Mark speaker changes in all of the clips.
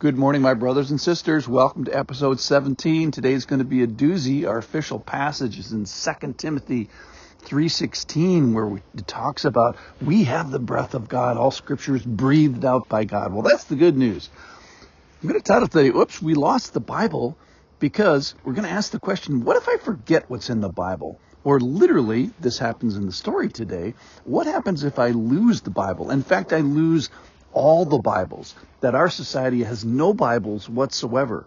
Speaker 1: Good morning, my brothers and sisters. Welcome to episode 17. Today's going to be a doozy. Our official passage is in 2 Timothy 3:16, where it talks about we have the breath of God. All scripture is breathed out by God. Well, that's the good news. I'm going to tell you, we lost the Bible because we're going to ask the question, what if I forget what's in the Bible? Or literally, this happens in the story today, what happens if I lose the Bible? In fact, I lose all the Bibles, that our society has no Bibles whatsoever.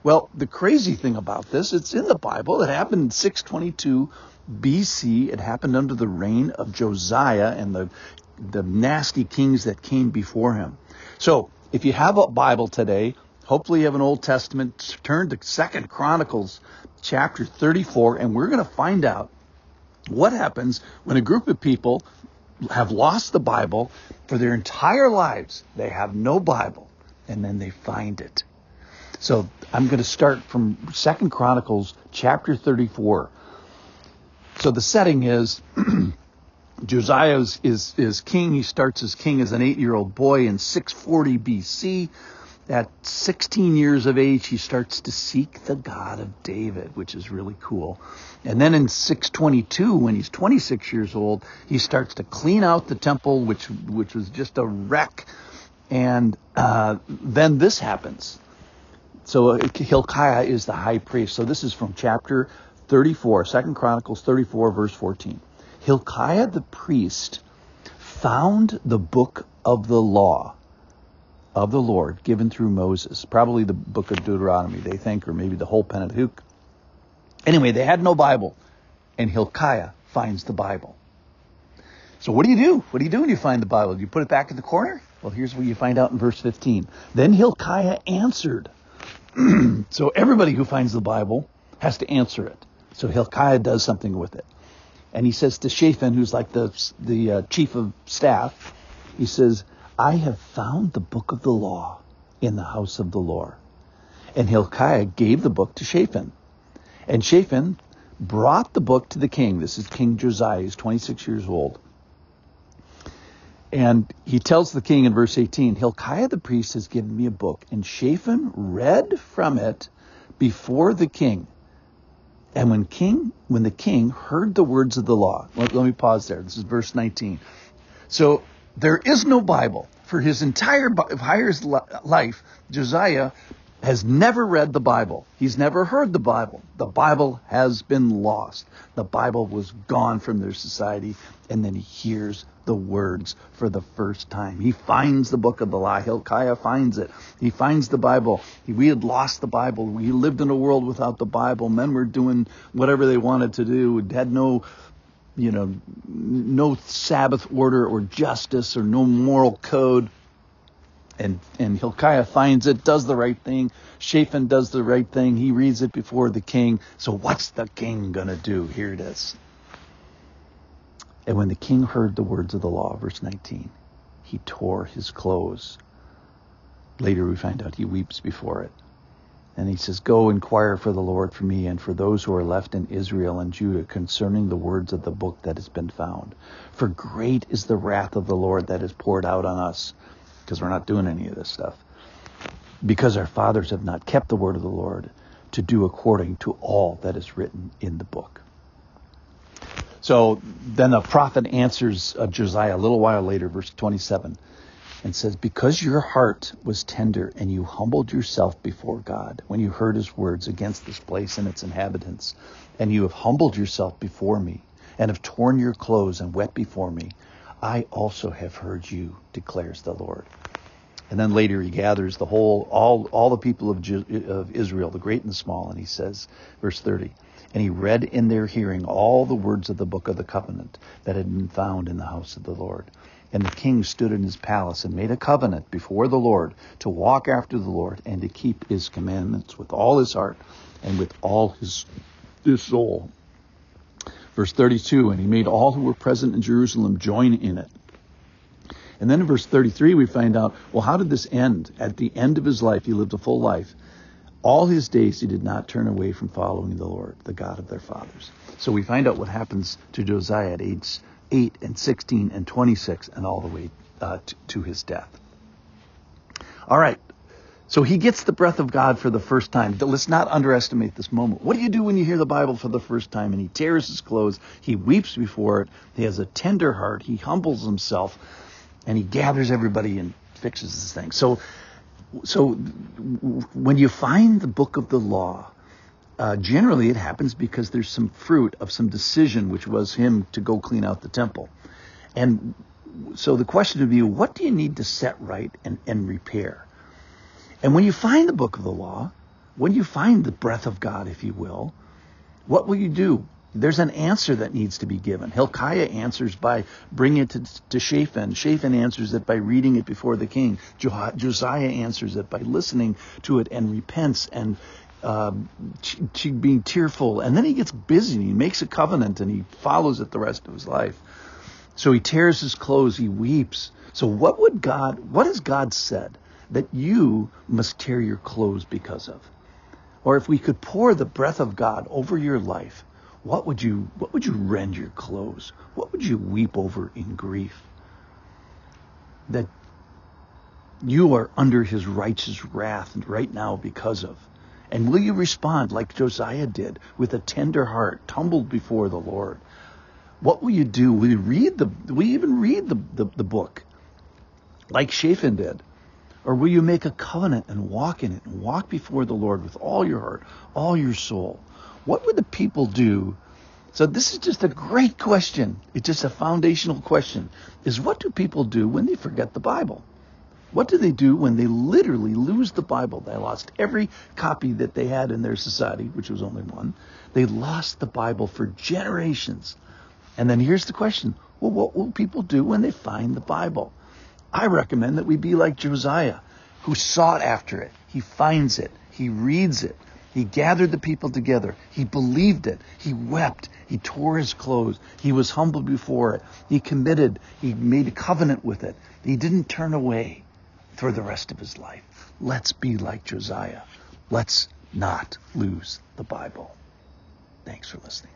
Speaker 1: Well, the crazy thing about this, it's in the Bible. It happened in 622 BC. It happened under the reign of Josiah and the nasty kings that came before him. So, if you have a Bible today, hopefully you have an Old Testament, turn to 2 Chronicles chapter 34, and we're going to find out what happens when a group of people have lost the Bible for their entire lives. They have no Bible, and then they find it. So I'm going to start from 2 Chronicles chapter 34. So the setting is Josiah is king. He starts as king as an 8-year-old boy in 640 BC. At 16 years of age, he starts to seek the God of David, which is really cool. And then in 622, when he's 26 years old, he starts to clean out the temple, which was just a wreck. And then this happens. So Hilkiah is the high priest. So this is from chapter 34, 2 Chronicles 34, verse 14. Hilkiah the priest found the book of the law of the Lord given through Moses, probably the book of Deuteronomy, they think, or maybe the whole Pentateuch. Anyway, they had no Bible, and Hilkiah finds the Bible. So what do you do? What do you do when you find the Bible? Do you put it back in the corner? Well, here's what you find out in verse 15. Then Hilkiah answered. So everybody who finds the Bible has to answer it. So Hilkiah does something with it. And he says to Shaphan, who's like the chief of staff, he says, I have found the book of the law in the house of the Lord. And Hilkiah gave the book to Shaphan. And Shaphan brought the book to the king. This is King Josiah. He's 26 years old. And he tells the king in verse 18, Hilkiah the priest has given me a book. And Shaphan read from it before the king. And when the king heard the words of the law. Let me pause there. This is verse 19. So there is no Bible. For his entire life, Josiah has never read the Bible. He's never heard the Bible. The Bible has been lost. The Bible was gone from their society. And then he hears the words for the first time. He finds the book of the law. Hilkiah finds it. He finds the Bible. We had lost the Bible. We lived in a world without the Bible. Men were doing whatever they wanted to do. Had no Sabbath order or justice or no moral code. And Hilkiah finds it, does the right thing. Shaphan does the right thing. He reads it before the king. So what's the king going to do? Here it is. And when the king heard the words of the law, verse 19, he tore his clothes. Later we find out he weeps before it. And he says, go inquire for the Lord for me and for those who are left in Israel and Judah concerning the words of the book that has been found. For great is the wrath of the Lord that is poured out on us, because we're not doing any of this stuff, because our fathers have not kept the word of the Lord to do according to all that is written in the book. So then the prophet answers Josiah a little while later, verse 27, and says, because your heart was tender and you humbled yourself before God when you heard his words against this place and its inhabitants, and you have humbled yourself before me and have torn your clothes and wept before me, I also have heard you, declares the Lord. And then later he gathers all the people of Israel, the great and the small, and he says, verse 30, and he read in their hearing all the words of the book of the covenant that had been found in the house of the Lord. And the king stood in his palace and made a covenant before the Lord to walk after the Lord and to keep his commandments with all his heart and with all his soul. Verse 32, and he made all who were present in Jerusalem join in it. And then in verse 33, we find out, well, how did this end? At the end of his life, he lived a full life. All his days he did not turn away from following the Lord, the God of their fathers. So we find out what happens to Josiah at age 8 and 16 and 26 and all the way to his death. All right. So he gets the breath of God for the first time. Let's not underestimate this moment. What do you do when you hear the Bible for the first time? And he tears his clothes. He weeps before it. He has a tender heart. He humbles himself. And he gathers everybody and fixes this thing. So when you find the book of the law, generally it happens because there's some fruit of some decision, which was him to go clean out the temple. And so the question would be, what do you need to set right and repair? And when you find the book of the law, when you find the breath of God, if you will, what will you do? There's an answer that needs to be given. Hilkiah answers by bringing it to Shaphan. Shaphan answers it by reading it before the king. Josiah answers it by listening to it and repents and being tearful. And then he gets busy and he makes a covenant and he follows it the rest of his life. So he tears his clothes, he weeps. So what has God said that you must tear your clothes because of? Or if we could pour the breath of God over your life, what would you rend your clothes? What would you weep over in grief? That you are under his righteous wrath right now because of. And will you respond like Josiah did, with a tender heart, tumbled before the Lord? What will you do? Will you even read the book like Shaphan did? Or will you make a covenant and walk in it and walk before the Lord with all your heart, all your soul? What would the people do? So this is just a great question. It's just a foundational question. Is what do people do when they forget the Bible? What do they do when they literally lose the Bible? They lost every copy that they had in their society, which was only one. They lost the Bible for generations. And then here's the question. Well, what will people do when they find the Bible? I recommend that we be like Josiah, who sought after it. He finds it. He reads it. He gathered the people together. He believed it. He wept. He tore his clothes. He was humbled before it. He committed. He made a covenant with it. He didn't turn away for the rest of his life. Let's be like Josiah. Let's not lose the Bible. Thanks for listening.